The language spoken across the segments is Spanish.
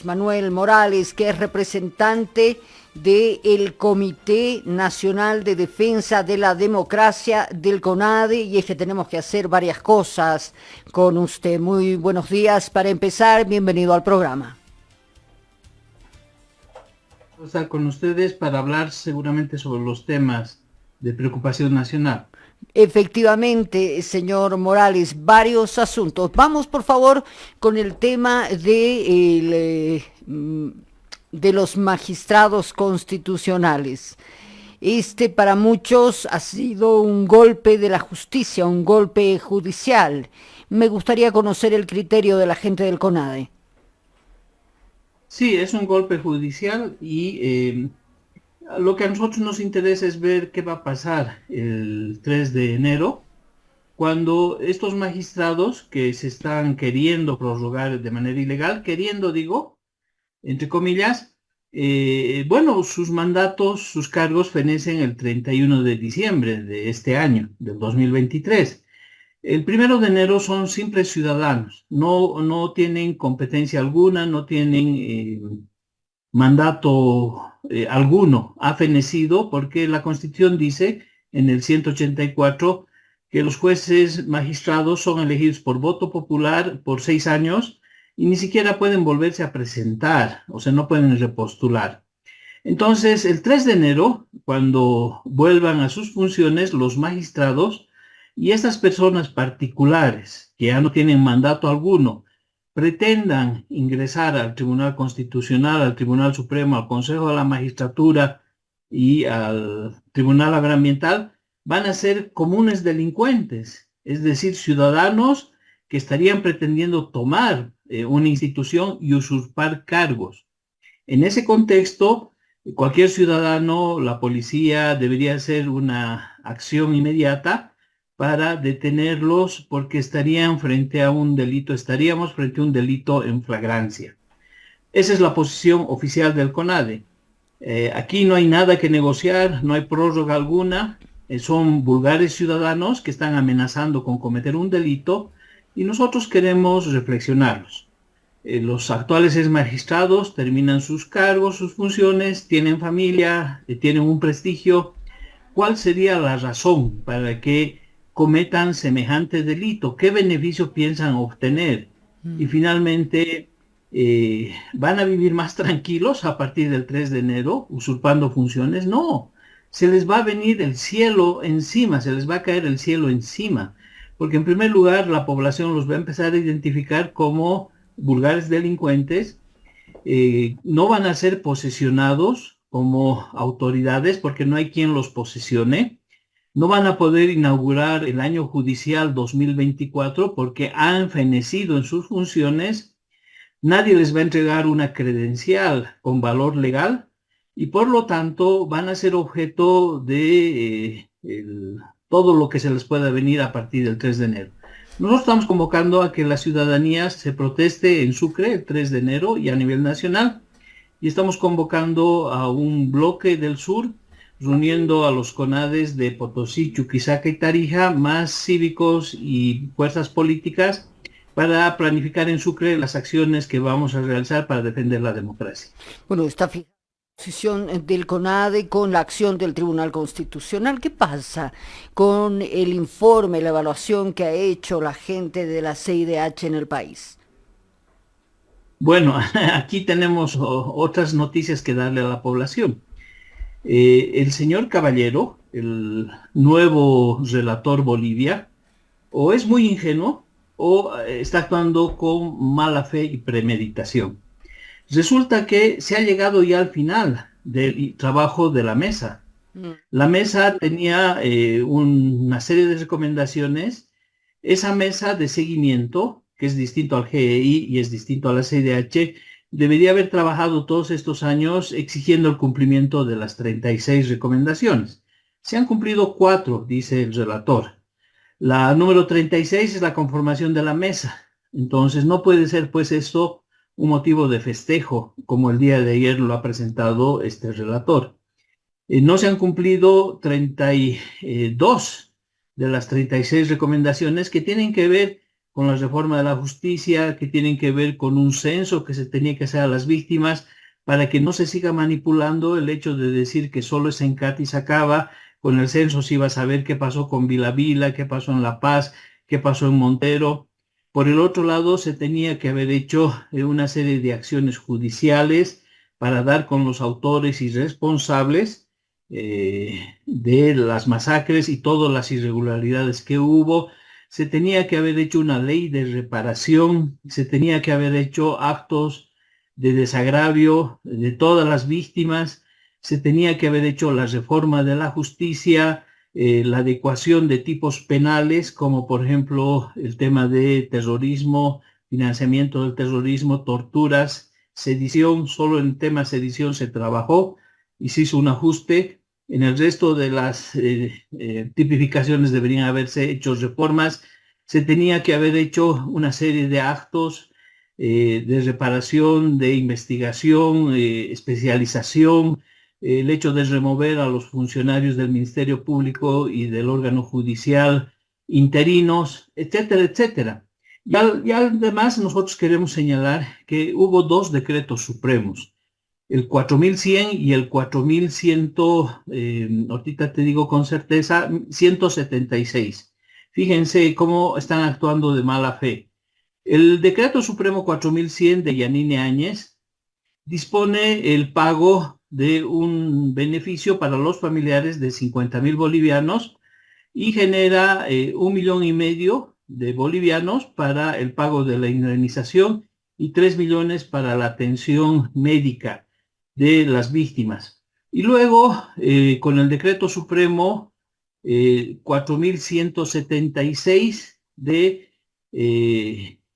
Manuel Morales, que es representante del Comité Nacional de Defensa de la Democracia del CONADE, y es que tenemos que hacer varias cosas con usted. Muy buenos días. Para empezar, bienvenido al programa. Estar con ustedes para hablar seguramente sobre los temas de preocupación nacional. Efectivamente, señor Morales, varios asuntos. Vamos, por favor, con el tema de los magistrados constitucionales. Este para muchos ha sido un golpe de la justicia, un golpe judicial. Me gustaría conocer el criterio de la gente del CONADE. Sí, es un golpe judicial y lo que a nosotros nos interesa es ver qué va a pasar el 3 de enero, cuando estos magistrados que se están queriendo prorrogar de manera ilegal, queriendo digo, entre comillas, bueno, sus mandatos, sus cargos fenecen el 31 de diciembre de este año, del 2023. El 1 de enero son simples ciudadanos, no tienen competencia alguna, no tienen mandato alguno, ha fenecido porque la Constitución dice en el 184 que los jueces magistrados son elegidos por voto popular por 6 años y ni siquiera pueden volverse a presentar, o sea, no pueden repostular. Entonces, el 3 de enero, cuando vuelvan a sus funciones los magistrados y estas personas particulares que ya no tienen mandato alguno, pretendan ingresar al Tribunal Constitucional, al Tribunal Supremo, al Consejo de la Magistratura y al Tribunal Agroambiental, van a ser comunes delincuentes, es decir, ciudadanos que estarían pretendiendo tomar una institución y usurpar cargos. En ese contexto, cualquier ciudadano, la policía debería hacer una acción inmediata para detenerlos porque estaríamos frente a un delito en flagrancia. Esa es la posición oficial del CONADE. Aquí no hay nada que negociar, no hay prórroga alguna, son vulgares ciudadanos que están amenazando con cometer un delito y nosotros queremos reflexionarlos. Los actuales exmagistrados terminan sus cargos, sus funciones, tienen familia, tienen un prestigio. ¿Cuál sería la razón para que cometan semejante delito? ¿Qué beneficio piensan obtener? Y finalmente, ¿van a vivir más tranquilos a partir del 3 de enero, usurpando funciones? No, se les va a venir el cielo encima, se les va a caer el cielo encima, porque en primer lugar la población los va a empezar a identificar como vulgares delincuentes, no van a ser posesionados como autoridades porque no hay quien los posesione, no van a poder inaugurar el año judicial 2024 porque han fenecido en sus funciones, nadie les va a entregar una credencial con valor legal y por lo tanto van a ser objeto de todo lo que se les pueda venir a partir del 3 de enero. Nosotros estamos convocando a que la ciudadanía se proteste en Sucre el 3 de enero y a nivel nacional. Y estamos convocando a un bloque del sur, reuniendo a los CONADES de Potosí, Chuquisaca y Tarija, más cívicos y fuerzas políticas, para planificar en Sucre las acciones que vamos a realizar para defender la democracia. Bueno, está fijada la posición del CONADE con la acción del Tribunal Constitucional. ¿Qué pasa con el informe, la evaluación que ha hecho la gente de la CIDH en el país? Bueno, aquí tenemos otras noticias que darle a la población. El señor Caballero, el nuevo relator Bolivia, o es muy ingenuo o está actuando con mala fe y premeditación. Resulta que se ha llegado ya al final del trabajo de la mesa. Mm. La mesa tenía una serie de recomendaciones. Esa mesa de seguimiento, que es distinto al GEI y es distinto a la CIDH, debería haber trabajado todos estos años exigiendo el cumplimiento de las 36 recomendaciones. Se han cumplido 4, dice el relator. La número 36 es la conformación de la mesa. Entonces no puede ser pues esto un motivo de festejo, como el día de ayer lo ha presentado este relator. No se han cumplido 32 de las 36 recomendaciones que tienen que ver con la reforma de la justicia, que tienen que ver con un censo que se tenía que hacer a las víctimas, para que no se siga manipulando el hecho de decir que solo es en Cati se acaba. Con el censo se iba a saber qué pasó con Vila Vila, qué pasó en La Paz, qué pasó en Montero. Por el otro lado, se tenía que haber hecho una serie de acciones judiciales para dar con los autores y responsables de las masacres y todas las irregularidades que hubo. Se tenía que haber hecho una ley de reparación, se tenía que haber hecho actos de desagravio de todas las víctimas, se tenía que haber hecho la reforma de la justicia, la adecuación de tipos penales, como por ejemplo el tema de terrorismo, financiamiento del terrorismo, torturas, sedición. Solo en tema sedición se trabajó y se hizo un ajuste. En el resto de las tipificaciones deberían haberse hecho reformas. Se tenía que haber hecho una serie de actos de reparación, de investigación, especialización, el hecho de remover a los funcionarios del Ministerio Público y del órgano judicial interinos, etcétera, etcétera. Y además nosotros queremos señalar que hubo dos decretos supremos, el 4100 y el 4100, ahorita te digo con certeza, 176. Fíjense cómo están actuando de mala fe. El decreto supremo 4100 de Yanine Áñez dispone el pago de un beneficio para los familiares de 50.000 bolivianos y genera 1,5 millones de bolivianos para el pago de la indemnización y 3 millones para la atención médica de las víctimas. Y luego, con el decreto supremo 4176 de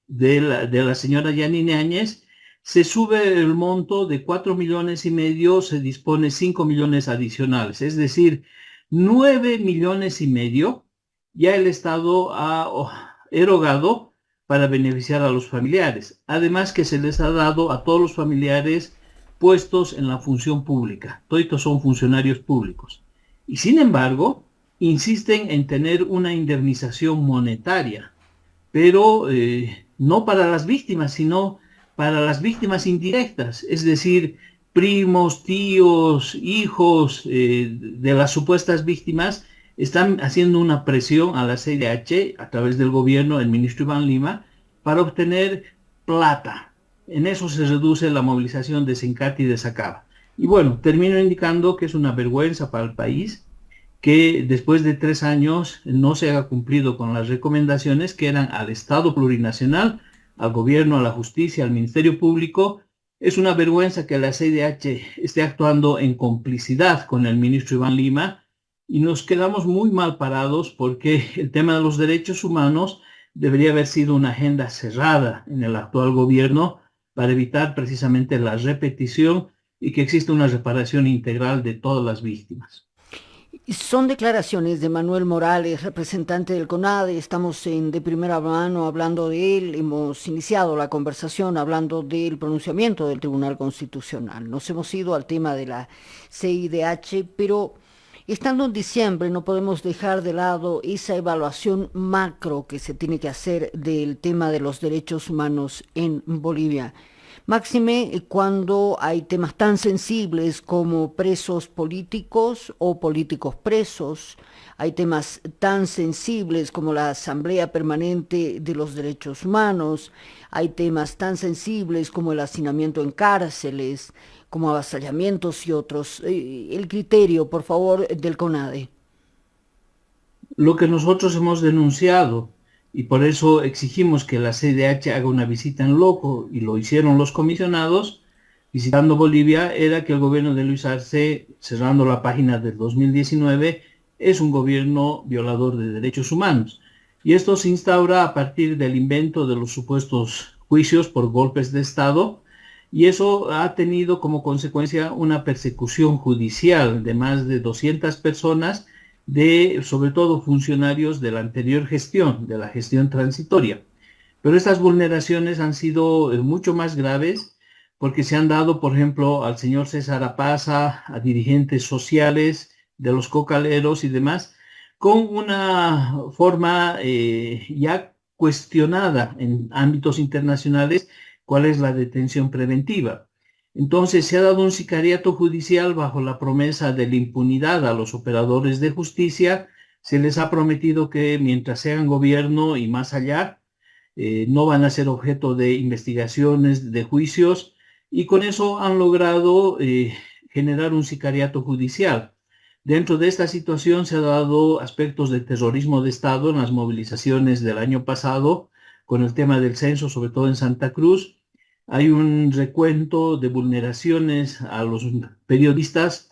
la señora Yanine Áñez, se sube el monto de 4,5 millones, se dispone 5 millones adicionales, es decir, 9,5 millones ya el Estado ha erogado para beneficiar a los familiares. Además que se les ha dado a todos los familiares puestos en la función pública. Todos son funcionarios públicos. Y sin embargo, insisten en tener una indemnización monetaria, pero no para las víctimas, sino para las víctimas indirectas, es decir, primos, tíos, hijos de las supuestas víctimas están haciendo una presión a la CIDH a través del gobierno, el ministro Iván Lima, para obtener plata. En eso se reduce la movilización de Sencati y de Sacaba. Y bueno, termino indicando que es una vergüenza para el país que después de 3 años no se haya cumplido con las recomendaciones que eran al Estado plurinacional, al gobierno, a la justicia, al Ministerio Público. Es una vergüenza que la CIDH esté actuando en complicidad con el ministro Iván Lima y nos quedamos muy mal parados porque el tema de los derechos humanos debería haber sido una agenda cerrada en el actual gobierno para evitar precisamente la repetición y que exista una reparación integral de todas las víctimas. Son declaraciones de Manuel Morales, representante del CONADE. Estamos de primera mano hablando de él. Hemos iniciado la conversación hablando del pronunciamiento del Tribunal Constitucional. Nos hemos ido al tema de la CIDH, pero estando en diciembre no podemos dejar de lado esa evaluación macro que se tiene que hacer del tema de los derechos humanos en Bolivia. Máxime cuando hay temas tan sensibles como presos políticos o políticos presos, hay temas tan sensibles como la Asamblea Permanente de los Derechos Humanos, hay temas tan sensibles como el hacinamiento en cárceles, como avasallamientos y otros. El criterio, por favor, del CONADE. Lo que nosotros hemos denunciado, y por eso exigimos que la CIDH haga una visita en loco, y lo hicieron los comisionados, visitando Bolivia, era que el gobierno de Luis Arce, cerrando la página del 2019, es un gobierno violador de derechos humanos. Y esto se instaura a partir del invento de los supuestos juicios por golpes de Estado, y eso ha tenido como consecuencia una persecución judicial de más de 200 personas, de sobre todo funcionarios de la anterior gestión, de la gestión transitoria. Pero estas vulneraciones han sido mucho más graves porque se han dado, por ejemplo, al señor César Apaza, a dirigentes sociales de los cocaleros y demás, con una forma ya cuestionada en ámbitos internacionales cuál es la detención preventiva. Entonces se ha dado un sicariato judicial bajo la promesa de la impunidad a los operadores de justicia. Se les ha prometido que mientras sean gobierno y más allá, no van a ser objeto de investigaciones, de juicios, y con eso han logrado generar un sicariato judicial. Dentro de esta situación se han dado aspectos de terrorismo de Estado en las movilizaciones del año pasado, con el tema del censo, sobre todo en Santa Cruz. Hay un recuento de vulneraciones a los periodistas,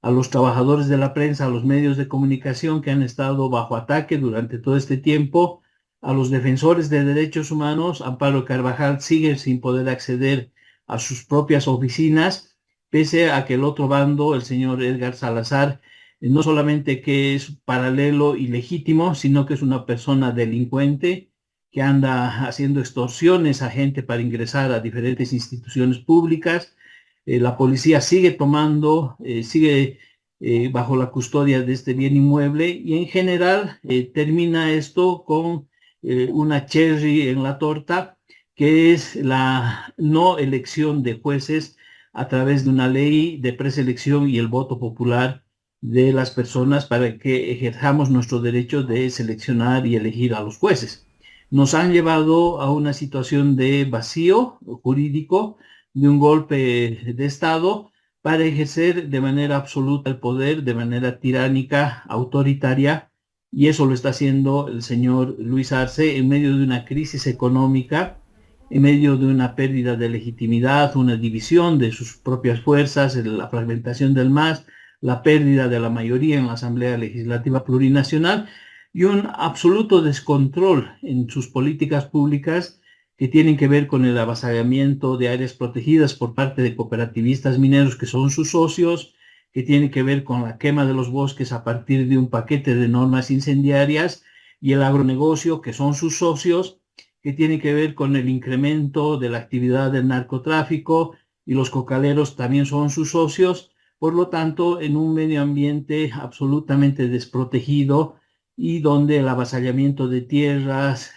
a los trabajadores de la prensa, a los medios de comunicación que han estado bajo ataque durante todo este tiempo, a los defensores de derechos humanos. Amparo Carvajal sigue sin poder acceder a sus propias oficinas, pese a que el otro bando, el señor Edgar Salazar, no solamente que es paralelo y legítimo, sino que es una persona delincuente que anda haciendo extorsiones a gente para ingresar a diferentes instituciones públicas. La policía sigue tomando, sigue bajo la custodia de este bien inmueble, y en general termina esto con una cherry en la torta, que es la no elección de jueces a través de una ley de preselección y el voto popular de las personas para que ejerzamos nuestro derecho de seleccionar y elegir a los jueces. Nos han llevado a una situación de vacío jurídico, de un golpe de Estado, para ejercer de manera absoluta el poder, de manera tiránica, autoritaria, y eso lo está haciendo el señor Luis Arce en medio de una crisis económica, en medio de una pérdida de legitimidad, una división de sus propias fuerzas, la fragmentación del MAS, la pérdida de la mayoría en la Asamblea Legislativa Plurinacional y un absoluto descontrol en sus políticas públicas que tienen que ver con el avasallamiento de áreas protegidas por parte de cooperativistas mineros que son sus socios, que tiene que ver con la quema de los bosques a partir de un paquete de normas incendiarias, y el agronegocio, que son sus socios, que tiene que ver con el incremento de la actividad del narcotráfico, y los cocaleros también son sus socios. Por lo tanto, en un medio ambiente absolutamente desprotegido y donde el avasallamiento de tierras,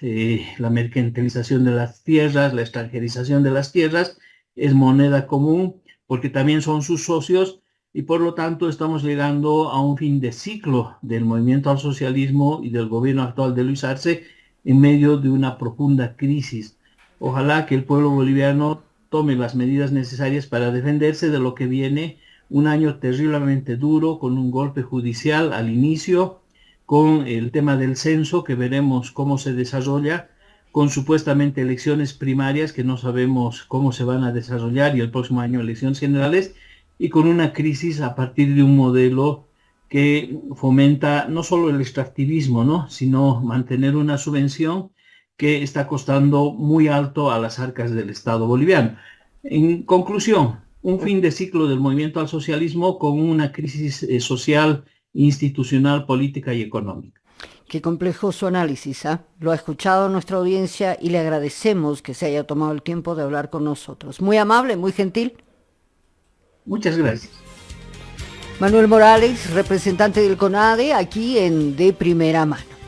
la mercantilización de las tierras, la extranjerización de las tierras es moneda común, porque también son sus socios, y por lo tanto estamos llegando a un fin de ciclo del movimiento al socialismo y del gobierno actual de Luis Arce en medio de una profunda crisis. Ojalá que el pueblo boliviano tome las medidas necesarias para defenderse de lo que viene, un año terriblemente duro, con un golpe judicial al inicio, con el tema del censo, que veremos cómo se desarrolla, con supuestamente elecciones primarias que no sabemos cómo se van a desarrollar, y el próximo año elecciones generales, y con una crisis a partir de un modelo que fomenta no solo el extractivismo, ¿no?, sino mantener una subvención que está costando muy alto a las arcas del Estado boliviano. En conclusión, un fin de ciclo del movimiento al socialismo con una crisis social, institucional, política y económica. Qué complejo su análisis, ¿eh? Lo ha escuchado nuestra audiencia y le agradecemos que se haya tomado el tiempo de hablar con nosotros. Muy amable, muy gentil. Muchas gracias. Manuel Morales, representante del CONADE, aquí en De Primera Mano.